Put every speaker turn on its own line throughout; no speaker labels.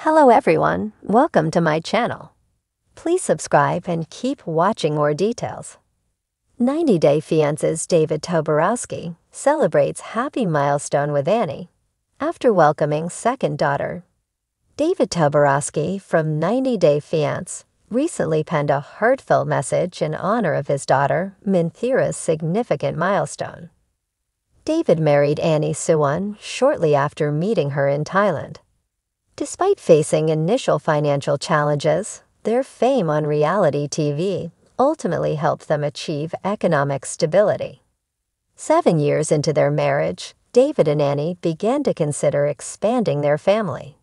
Hello everyone, welcome to my channel. Please subscribe and keep watching more details. 90 Day Fiancé's David Toborowsky celebrates happy milestone with Annie after welcoming second daughter. David Toborowsky from 90 Day Fiancé recently penned a heartfelt message in honor of his daughter, Minthira's significant milestone. David married Annie Suwon shortly after meeting her in Thailand. Despite facing initial financial challenges, their fame on reality TV ultimately helped them achieve economic stability. 7 years into their marriage, David and Annie began to consider expanding their family.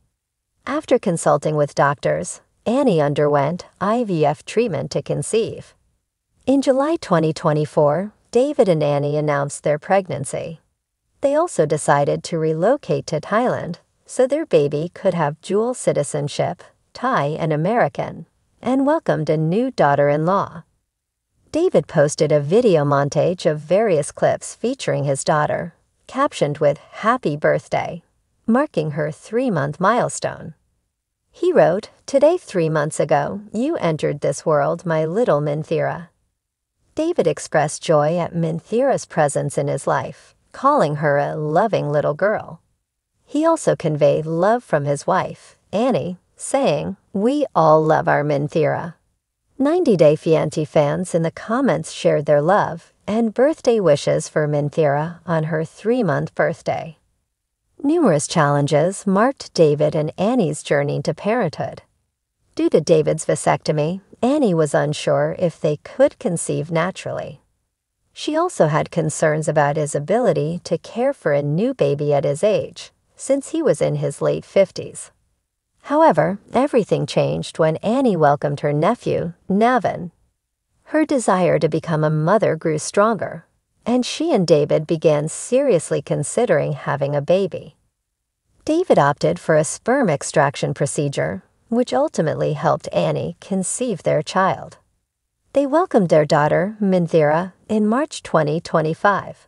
After consulting with doctors, Annie underwent IVF treatment to conceive. In July 2024, David and Annie announced their pregnancy. They also decided to relocate to Thailand so their baby could have dual citizenship, Thai and American, and welcomed a new daughter-in-law. David posted a video montage of various clips featuring his daughter, captioned with "Happy Birthday," marking her 3-month milestone. He wrote, "Today 3 months ago, you entered this world, my little Minthira." David expressed joy at Minthira's presence in his life, calling her a loving little girl. He also conveyed love from his wife, Annie, saying, "We all love our Minthira." 90 Day Fiancé fans in the comments shared their love and birthday wishes for Minthira on her 3-month birthday. Numerous challenges marked David and Annie's journey to parenthood. Due to David's vasectomy, Annie was unsure if they could conceive naturally. She also had concerns about his ability to care for a new baby at his age, since he was in his late 50s. However, everything changed when Annie welcomed her nephew, Navin. Her desire to become a mother grew stronger, and she and David began seriously considering having a baby. David opted for a sperm extraction procedure, which ultimately helped Annie conceive their child. They welcomed their daughter, Minthira, in March 2025.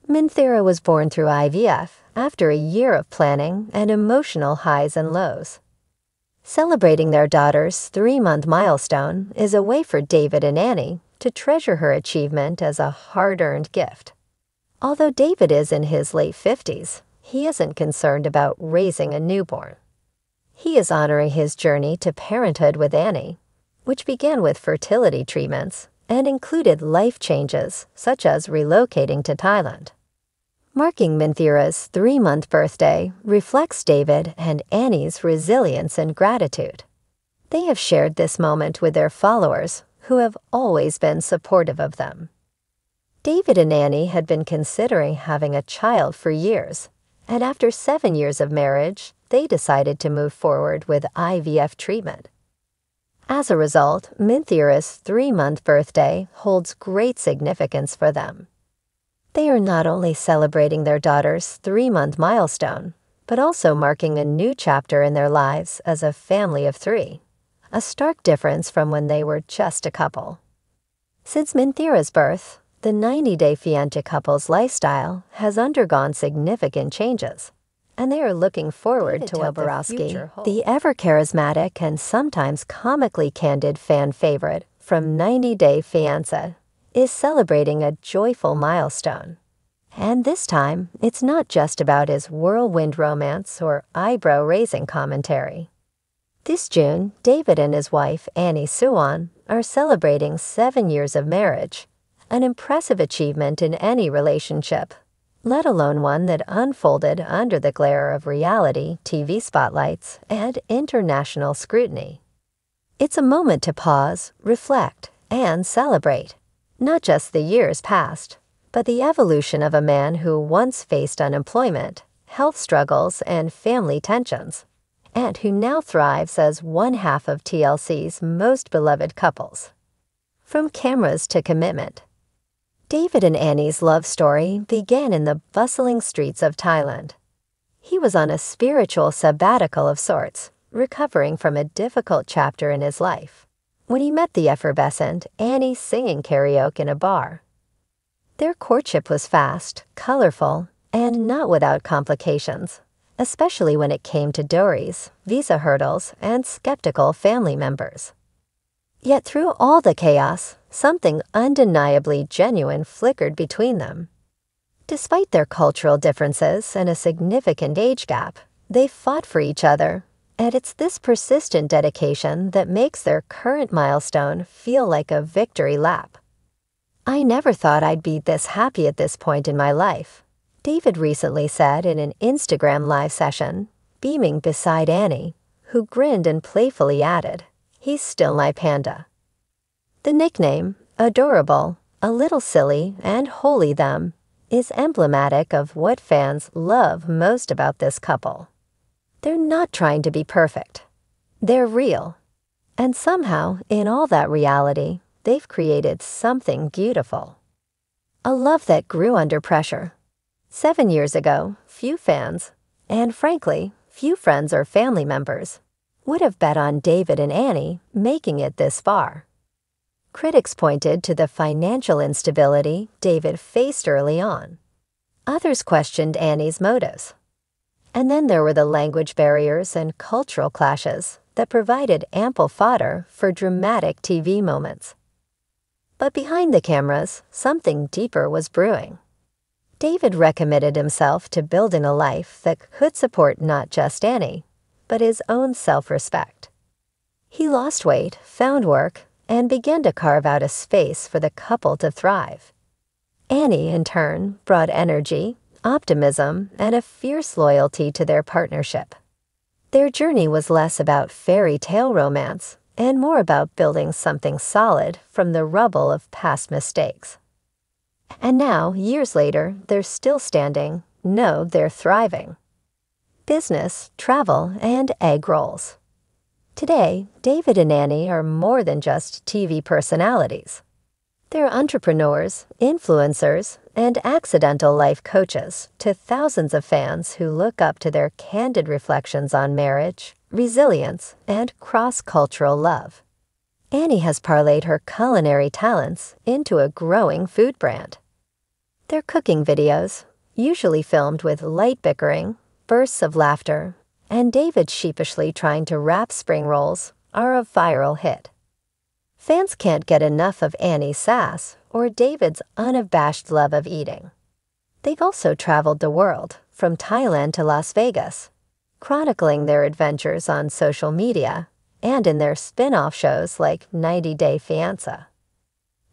Minthira was born through IVF after a year of planning and emotional highs and lows. Celebrating their daughter's 3-month milestone is a way for David and Annie to treasure her achievement as a hard-earned gift. Although David is in his late 50s, he isn't concerned about raising a newborn. He is honoring his journey to parenthood with Annie, which began with fertility treatments and included life changes such as relocating to Thailand. Marking Minthira's 3-month birthday reflects David and Annie's resilience and gratitude. They have shared this moment with their followers, who have always been supportive of them. David and Annie had been considering having a child for years, and after 7 years of marriage, they decided to move forward with IVF treatment. As a result, Minthira's 3-month birthday holds great significance for them. They are not only celebrating their daughter's 3-month milestone, but also marking a new chapter in their lives as a family of 3, a stark difference from when they were just a couple. Since Minthira's birth, the 90 Day Fiancé couple's lifestyle has undergone significant changes, and they are looking forward to what Toborowsky, the ever-charismatic and sometimes comically candid fan favorite from 90 Day Fiancé, is celebrating a joyful milestone. And this time, it's not just about his whirlwind romance or eyebrow-raising commentary. This June, David and his wife, Annie Suwon, are celebrating 7 years of marriage, an impressive achievement in any relationship, let alone one that unfolded under the glare of reality TV spotlights and international scrutiny. It's a moment to pause, reflect, and celebrate. Not just the years past, but the evolution of a man who once faced unemployment, health struggles, and family tensions, and who now thrives as one half of TLC's most beloved couples. From cameras to commitment. David and Annie's love story began in the bustling streets of Thailand. He was on a spiritual sabbatical of sorts, recovering from a difficult chapter in his life, when he met the effervescent Annie singing karaoke in a bar. Their courtship was fast, colorful, and not without complications, especially when it came to dowries, visa hurdles, and skeptical family members. Yet through all the chaos, something undeniably genuine flickered between them. Despite their cultural differences and a significant age gap, they fought for each other, and it's this persistent dedication that makes their current milestone feel like a victory lap. "I never thought I'd be this happy at this point in my life," David recently said in an Instagram live session, beaming beside Annie, who grinned and playfully added, "He's still my panda." The nickname, adorable, a little silly, and wholly them, is emblematic of what fans love most about this couple. They're not trying to be perfect. They're real. And somehow, in all that reality, they've created something beautiful. A love that grew under pressure. 7 years ago, few fans, and frankly, few friends or family members, would have bet on David and Annie making it this far. Critics pointed to the financial instability David faced early on. Others questioned Annie's motives. And then there were the language barriers and cultural clashes that provided ample fodder for dramatic TV moments. But behind the cameras, something deeper was brewing. David recommitted himself to building a life that could support not just Annie, but his own self-respect. He lost weight, found work, and began to carve out a space for the couple to thrive. Annie, in turn, brought energy, optimism, and a fierce loyalty to their partnership. Their journey was less about fairy tale romance and more about building something solid from the rubble of past mistakes. And now, years later, they're still standing. No, they're thriving. Business, travel, and egg rolls. Today, David and Annie are more than just TV personalities. They're entrepreneurs, influencers, and accidental life coaches to thousands of fans who look up to their candid reflections on marriage, resilience, and cross-cultural love. Annie has parlayed her culinary talents into a growing food brand. Their cooking videos, usually filmed with light bickering, bursts of laughter, and David sheepishly trying to wrap spring rolls, are a viral hit. Fans can't get enough of Annie's sass or David's unabashed love of eating. They've also traveled the world, from Thailand to Las Vegas, chronicling their adventures on social media and in their spin-off shows like 90 Day Fiancé.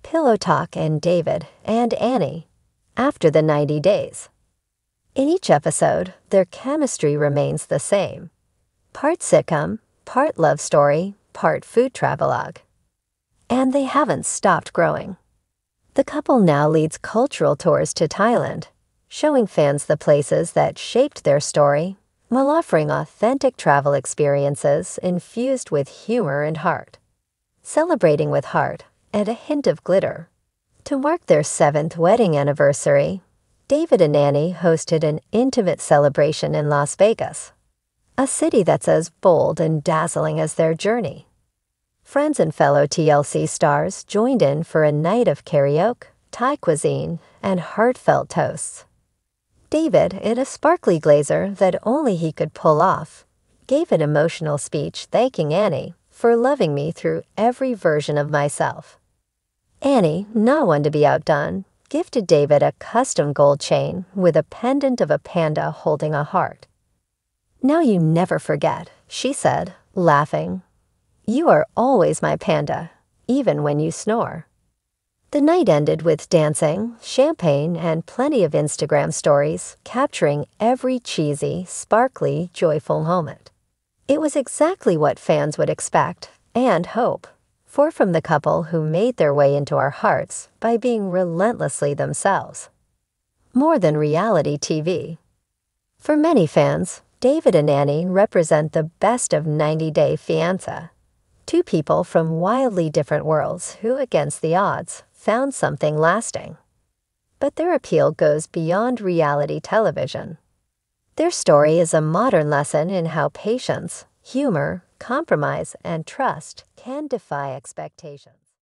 Pillow Talk and David and Annie, after the 90 days. In each episode, their chemistry remains the same. Part sitcom, part love story, part food travelogue. And they haven't stopped growing. The couple now leads cultural tours to Thailand, showing fans the places that shaped their story, while offering authentic travel experiences infused with humor and heart. Celebrating with heart and a hint of glitter. To mark their 7th wedding anniversary, David and Annie hosted an intimate celebration in Las Vegas, a city that's as bold and dazzling as their journey. Friends and fellow TLC stars joined in for a night of karaoke, Thai cuisine, and heartfelt toasts. David, in a sparkly blazer that only he could pull off, gave an emotional speech thanking Annie for loving me through every version of myself. Annie, not one to be outdone, gifted David a custom gold chain with a pendant of a panda holding a heart. "Now you never forget," she said, laughing. "You are always my panda, even when you snore." The night ended with dancing, champagne, and plenty of Instagram stories capturing every cheesy, sparkly, joyful moment. It was exactly what fans would expect and hope for from the couple who made their way into our hearts by being relentlessly themselves. More than reality TV. For many fans, David and Annie represent the best of 90 Day Fiancé. Two people from wildly different worlds who, against the odds, found something lasting. But their appeal goes beyond reality television. Their story is a modern lesson in how patience, humor, compromise, and trust can defy expectations.